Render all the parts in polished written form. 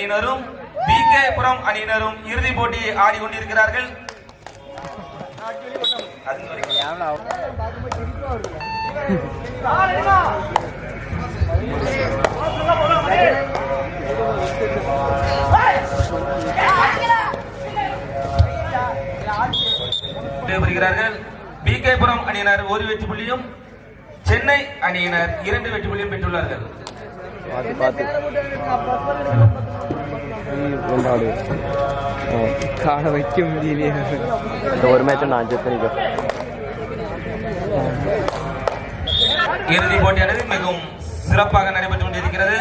அணியினரும் பிகேபுரம் அணியினரும் இறுதி போட்டியை ஆடிக்கொண்டிருக்கிறார்கள். பிகேபுரம் அணியினர் 1 வெற்றி புள்ளியும் சென்னை அணியினர் 2 வெற்றி புள்ளியும் பெற்றுள்ளார்கள். காண வைக்க முடியலையே. ஒரு மேட்ச் நான் ஜெயித்தேன். இறுதி போட்டியானது மிகவும் சிறப்பாக நடைபெற்றுக் கொண்டிருக்கிறது.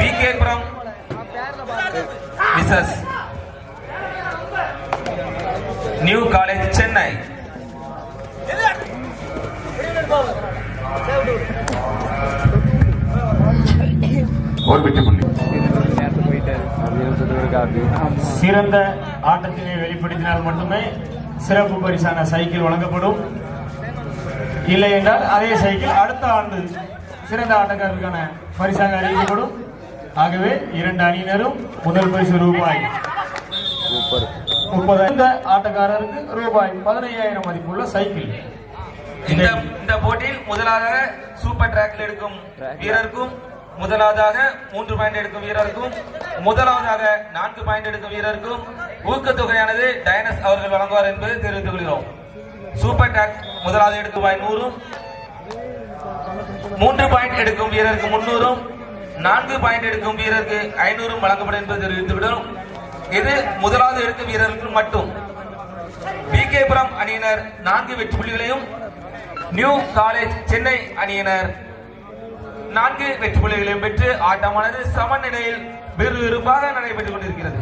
பிகேபுரம் விசஸ் நியூ காலேஜ் சென்னை. ஒரு வெற்றி புள்ளி. சிறந்த ஆட்டத்தினை வெளிப்படுத்தினால் மட்டுமே சிறப்பு பரிசான சைக்கிள் வழங்கப்படும். இல்லை என்றால் அதே சைக்கிள் அடுத்த ஆண்டு சிறந்த ஆட்டக்காரருக்கான பரிசாக அறிவிக்கப்படும். ஆகவே 2 அணியினரும் முதல் பரிசு ரூபாய் 30,000, ஆட்டக்காரருக்கு ரூபாய் 15,000 மதிப்புள்ள சைக்கிள். இந்த போட்டியில் முதலாக சூப்பர் டிராக்கில் எடுக்கும் வீரருக்கும், முதலாவதாக 3 பாயிண்ட் எடுக்கும் வீரருக்கும், முதலாவதாக 4 பாயிண்ட் எடுக்கும் வீரருக்கும் ஊக்கத்தொகையானது டைனஸ் அவர்கள் வழங்குவார் என்பதை தெரிவித்துக் கொள்கிறோம். சூப்பர் டிராக் முதலாவது எடுக்கும் ரூபாய் 100, 3 பாயிண்ட் எடுக்கும் வீரருக்கு 300, 4 பாயிண்ட் எடுக்கும் வீரருக்கு 500 வழங்கப்படும் என்பதை தெரிவித்துவிடும். இது முதலாவது எடுக்கும் வீரருக்கு மட்டும். பிகேபுரம் அணியினர் 4 வெற்றி புள்ளிகளையும் நியூ காலேஜ் சென்னை அணியினர் 4 வெற்றி புள்ளிகளையும் பெற்று ஆட்டமானது சமநிலையில் விறுவிறுப்பாக நடைபெற்றுக் கொண்டிருக்கிறது.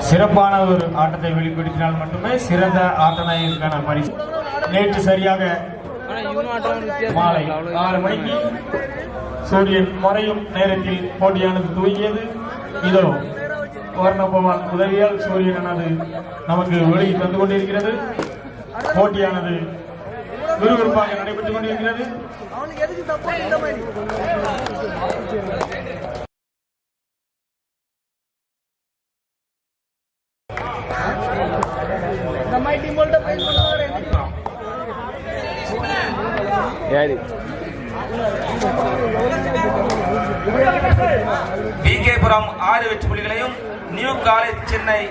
சிறப்பான ஒரு ஆட்டத்தை வெளிப்படுத்தினால் மட்டுமே சிறந்த ஆட்டநாயகனுக்கான பரிசு. நேற்று சரியாக மாலை 6 மணிக்கு சூரியன் மறையும் நேரத்தில் போட்டியானது துவங்கியது. இதோ வர்ணபவான் உதவியால் சூரியனானது நமக்கு வெளியே தந்து கொண்டிருக்கிறது. போட்டியானது விறுவிறுப்பாக நடைபெற்றுக் கொண்டிருக்கிறது. பிகேபுரம் 6 வெற்றி புள்ளிகளையும் நியூ காலேஜ் சென்னை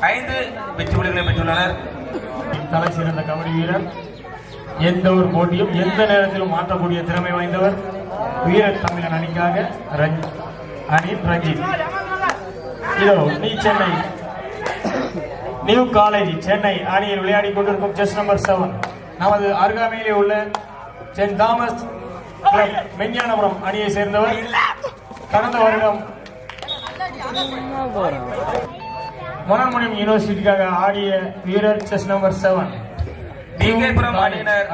5 வெற்றி புள்ளிகளையும் பெற்றுள்ளனர். தலை சிறந்த கபடி வீரர், எந்த ஒரு போட்டியும் எந்த நேரத்திலும் மாற்றக்கூடிய திறமை வாய்ந்தவர். வீரர் தமிழன் அணிக்காக ரஞ்சித். இதோ சென்னை நியூ காலேஜ் சென்னை அணியில் விளையாடி கொண்டிருக்கும் செஸ் நம்பர் 7 நமது அருகாமையிலே உள்ள சென்ட் தாமஸ் மெஞ்ஞானபுரம் அணியை சேர்ந்தவர். கடந்த வருடம் மனோன்மணியம் யூனிவர்சிட்டிக்காக ஆடிய வீரர் செஸ் நம்பர் 7. பிகேபுரம் அணியினர்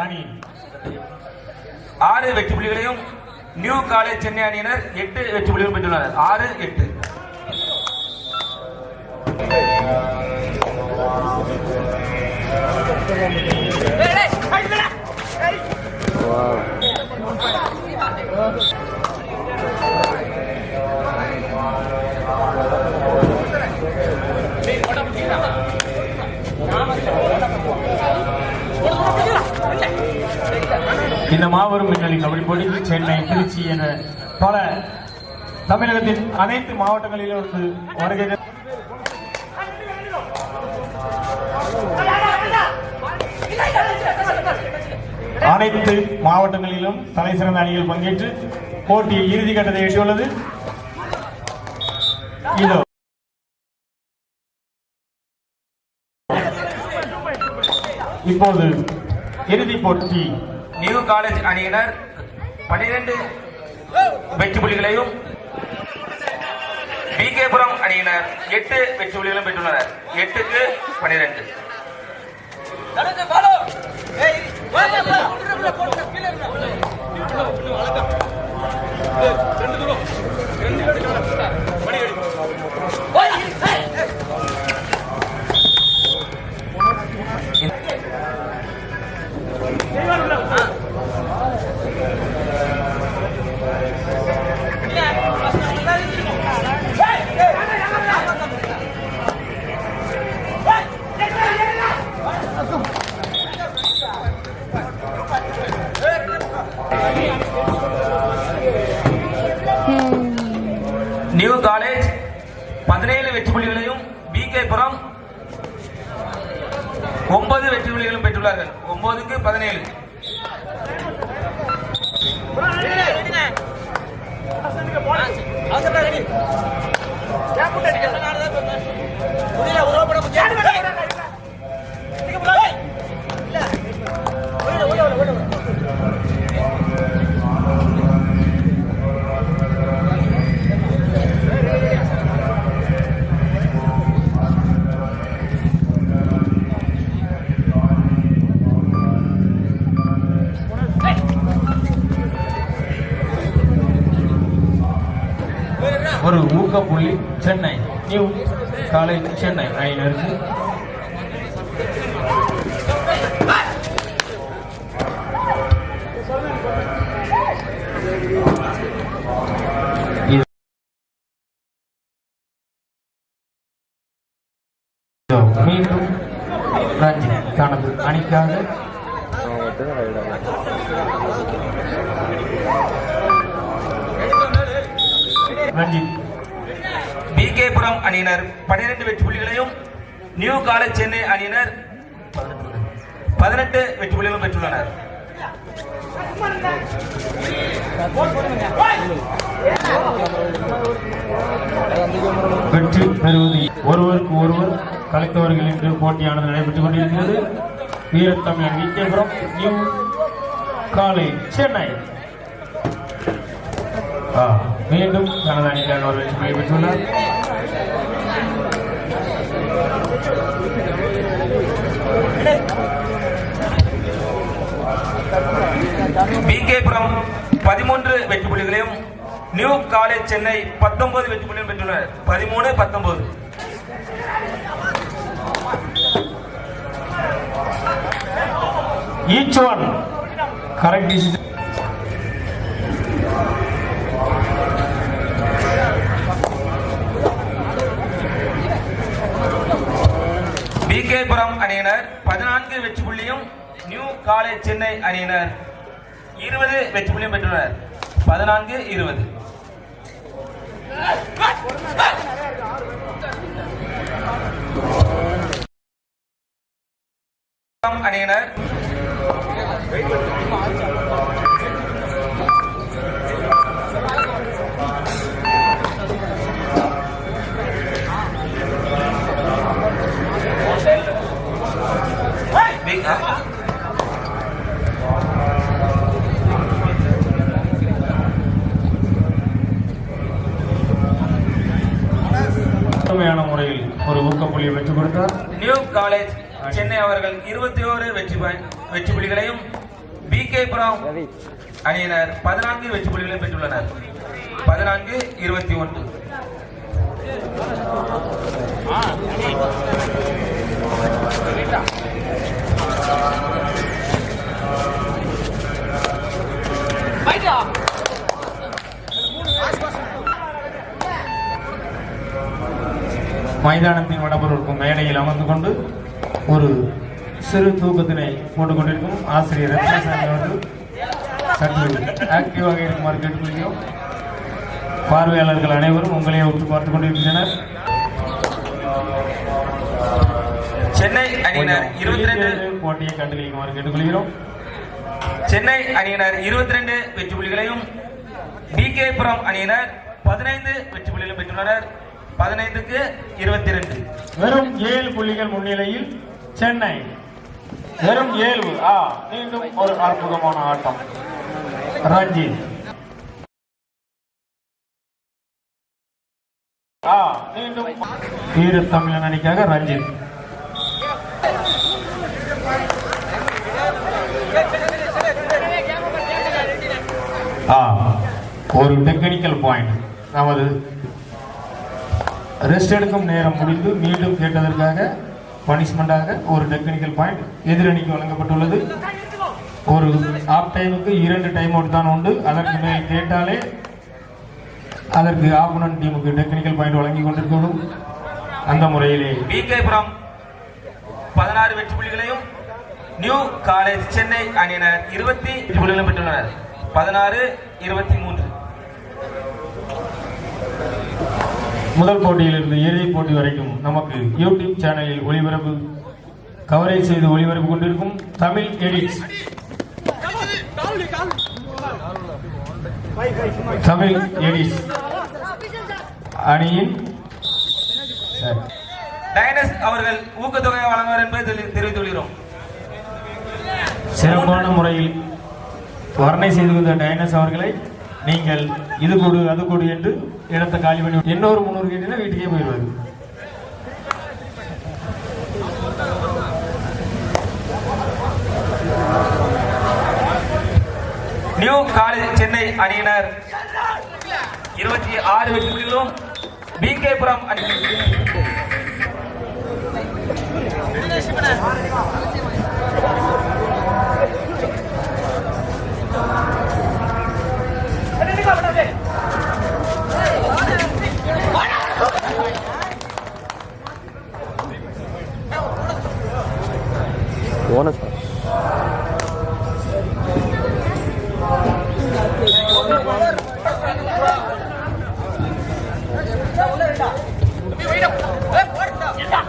6 வெற்றி புள்ளிகளையும் நியூ காலேஜ் சென்னை அணியினர் 8 வெற்றி புள்ளிகளும் பெற்றுள்ளனர். 6-8. இந்த மாபெரும் விண்வெளி கபடி போட்டியில் சென்னை, திருச்சி என்ற பல தமிழகத்தின் அனைத்து மாவட்டங்களிலிருந்து வருகை அனைத்து மாவட்டங்களிலும் தலை சிறந்த அணிகள் பங்கேற்று போட்டி இறுதி கட்டத்தை எட்டியுள்ளது. இதோ இப்போது இறுதி போட்டி. நியூ காலேஜ் அணியினர் 12 வெற்றி புள்ளிகளையும் பிகேபுரம் அணியினர் 8 வெற்றி புள்ளிகளையும் பெற்றுள்ளனர். 8-12. ரெண்டு நியூ காலேஜ் 17 வெற்றி புள்ளிகளையும் பிகேபுரம் 9 வெற்றி புள்ளிகளும் பெற்றுள்ளார்கள். 9க்கு 17. ஒரு ஊக்கப்புள்ளி சென்னை நியூ காலேஜ் சென்னை அணியினருக்கு. மீண்டும் ரஞ்சித் தனது அணிக்காக ரஞ்சித். பிகேபுரம் அணியினர் 12 வெற்றி புள்ளிகளையும் நியூ காலேஜ் சென்னை அணியினர் 18 வெற்றி புள்ளிகளும் பெற்றுள்ளனர். வெற்றி பெறுவது ஒருவருக்கு ஒருவர் கலைத்தவர்கள் என்று போட்டியானது நடைபெற்றுக் கொண்டிருக்கிறது. வீரத்தமிழன் விகேபுரம் நியூ காலேஜ் சென்னை மீண்டும் தனது அணிக்காக ஒரு வெற்றி புள்ளி பெற்றுள்ளார். பிகேபுரம் 13 வெற்றி புள்ளிகளையும் நியூ காலேஜ் சென்னை 19 வெற்றி புள்ளிகளும் பெற்றுள்ளனர். 13-19. Each one correct decision. பிகேபுரம் அணியினர் 14 வெற்றி புள்ளியும் நியூ காலேஜ் சென்னை அணியினர் 20 வெற்றி புள்ளியும் பெற்றுள்ளனர். 14-20. அணியினர் முறையில் ஒரு ஊக்கப்புள்ளியை பெற்றுக் கொடுத்தார். நியூ காலேஜ் சென்னை அவர்கள் 21 வெற்றி புள்ளிகளையும் பிகேபுரம் அணியினர் 14 வெற்றி புள்ளிகளையும் பெற்றுள்ளனர். 14-21. மைதானத்தின் வடபுறம் மேடையில் அமர்ந்து கொண்டு ஒரு சிறு தூக்கத்தினை போட்டுக் கொண்டிருக்கும் ஆசிரியர் ரத்னசாமி அவர்கள் சற்று ஆக்டிவாக இருக்குமாறு கேட்டுக்கொள்கிறோம். பார்வையாளர்கள் அனைவரும் உங்களையே உற்று பார்த்துக் கொண்டிருக்கின்றனர். சென்னை அணியினர் 22 போட்டியை கண்டுகளிக்குமாறு கேட்டுக்கொள்கிறோம். சென்னை அணியினர் 22 வெற்றி புள்ளிகளையும் பிகேபுரம் அணியினர் 15 வெற்றி புள்ளிகளும் பெற்றுள்ளனர். 15-22. வெறும் 7 புள்ளிகள் முன்னிலையில் சென்னை வெறும் 7. மீண்டும் ஒரு அற்புதமான ஆட்டம். ரஞ்சித் மீண்டும் வீரத்தமிழன் அணிக்காக ரஞ்சித். ஒரு டெக்னிக்கல் பாயிண்ட். நமது ரெஸ்ட் எடுக்கும் நேரம் முடிந்து மீண்டும் கேட்டதற்காக பனிஷ்மெண்டாக ஒரு டெக்னிக்கல் பாயிண்ட் எதிரணிக்கு வழங்கப்பட்டுள்ளது. ஒரு ஆஃப் டைமுக்கு 2 டைம் அவுட் தான் உண்டு. அதற்கு மேல் கேட்டாலே அதற்கு ஆப்போனன்ட் டீமுக்கு டெக்னிக்கல் பாயிண்ட் வழங்கி கொண்டிருக்கணும். அந்த முறையிலே பிகேபுரம் 16 வெற்றி புள்ளிகளையும் நியூ காலேஜ் சென்னை அணியினர் 20 புள்ளிகளும் பெற்றுள்ளனர். 16-23. முதல் போட்டியிலிருந்து இறுதிப் போட்டி வரைக்கும் நமக்கு யூடியூப் சேனலில் ஒளிபரப்பு கவரேஜ் செய்து ஒளிபரப்பு கொண்டிருக்கும் தமிழ் எடிட்ஸ் அணியின் டைனஸ் அவர்கள் ஊக்கத்தொகையை வழங்குவார் என்பதை தெரிவித்துள்ளோம். சிறப்பான முறையில் வர்ணனை செய்து வந்த டைனஸ் அவர்களை நீங்கள் இது கொடு அது கொடு என்று இடத்தை காலி பண்ணி இன்னொரு 300 கேட்டீங்கன்னா வீட்டுக்கே போயிடுவாரு. நியூ காலேஜ் சென்னை அணியினர் 26 வெற்றி புள்ளிகளும் பிகேபுரம் அணி போனஸ்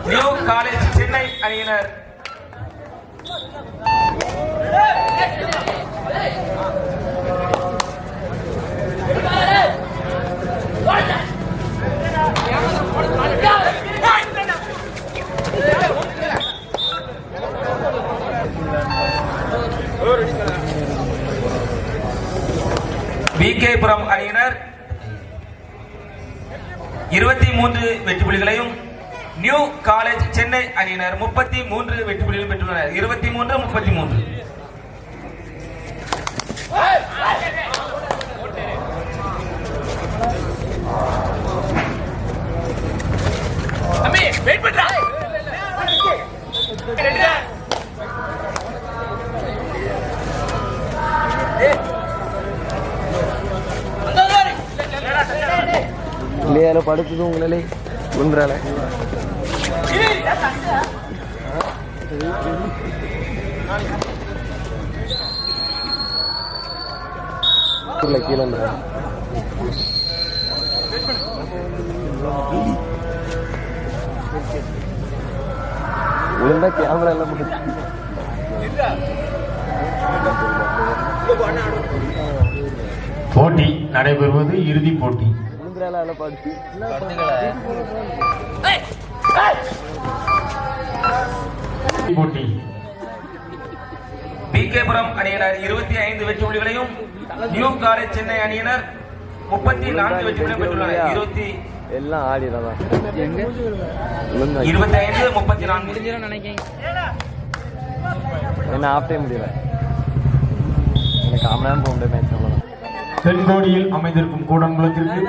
நியூ காலேஜ் சென்னை அணியினர் பிகேபுரம் அணியினர் 23 வெற்றி புள்ளிகளையும் நியூ காலேஜ் சென்னை அணியினர் 33 வெற்றி புள்ளிகளும் பெற்றுள்ளனர். 23-33. இல்லையா படுத்தது உங்களே குன்றால கீழே ஒழுங்கா கேமரா எல்லாம் போட்டி நடைபெறுவது இறுதி போட்டி. போட்டி பிகேபுரம் அணியினர் 25 வெற்றி புள்ளிகளையும் நியூ காலேஜ் சென்னை அணியினர் 34 வெற்றி புள்ளிகளும் பெற்றுள்ளனர். எல்லாம் ஆடிதான் 25-34 நினைக்கிறேன். என்ன ஆஃப் டைம் முடியல எனக்கு ஆமலாம் போக முடியாது. தென்கோடியில் அமைந்திருக்கும் கூடங்குளத்திற்கு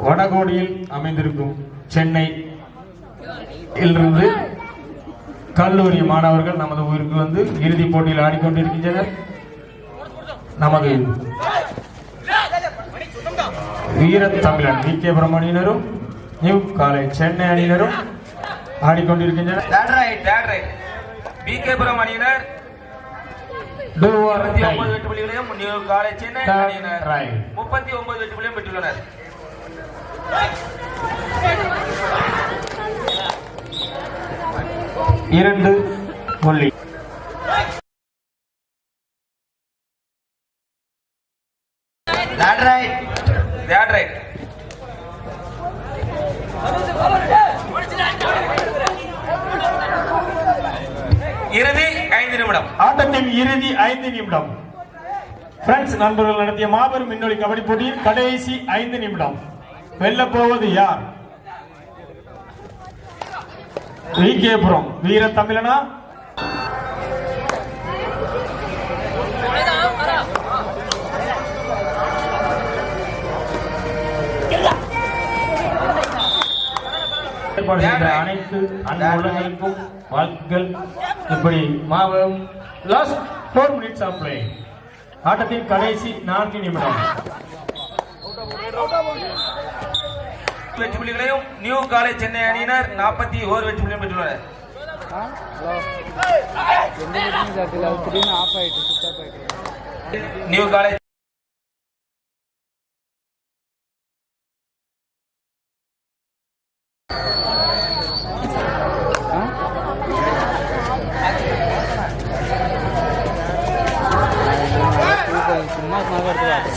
வடகோடியில் அமைந்திருக்கும் சென்னை இருந்து கல்லூரி மாணவர்கள் நமது ஊருக்கு வந்து இறுதிப் போட்டியில் ஆடிக்கொண்டிருக்கின்றனர். நமது வீரத்தமிழன் பிகேபுரம் அணியினரும் நியூ காலேஜ் சென்னை அணியினரும் ஆடிக்கொண்டிருக்கின்றனர். பிகேபுரம் அணியினர் 29 வெற்றி புள்ளிகளையும் நியூ காலேஜ் சென்னை அணியினர் 39 வெற்றி புள்ளியும் பெற்றுள்ளனர். இரண்டு புள்ளி இறுதி 5 நிமிடம். ஆட்டத்தின் இறுதி 5 நிமிடம். பிரெண்ட்ஸ் நண்பர்கள் நடத்திய மாபெரும் மின்னொலி கபடி போட்டியில் கடைசி 5 நிமிடம். வெல்ல போவது யார்? விகேபுரம் வீர தமிழனா ஏற்பாடு செய்த அனைத்து அன்பு உள்ளங்களுக்கும் வாழ்த்துக்கள். இப்படி மாபெரும் லாஸ்ட் 4 minutes ஆஃப் பிளே, ஆட்டத்தின் கடைசி 4 நிமிடம். வெற்றி புள்ளிகளையும் நியூ காலேஜ் சென்னை அணியினர் 41 வெற்றி புள்ளிகளையும் பெற்றுள்ளனர். நியூ காலேஜ்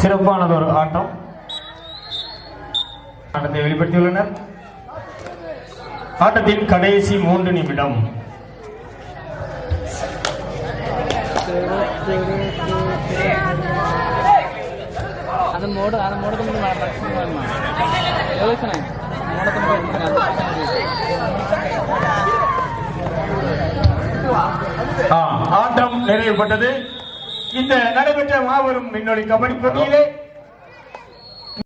சிறப்பானதொரு ஆட்டம், ஆட்டத்தை வெளிப்படுத்தியுள்ளனர். ஆட்டத்தின் கடைசி 3 நிமிடம். ஆட்டம் நிறைவுபட்டது. இந்த நடைபெற்ற மாபெரும் விண்ணொலி கபடி போட்டியிலே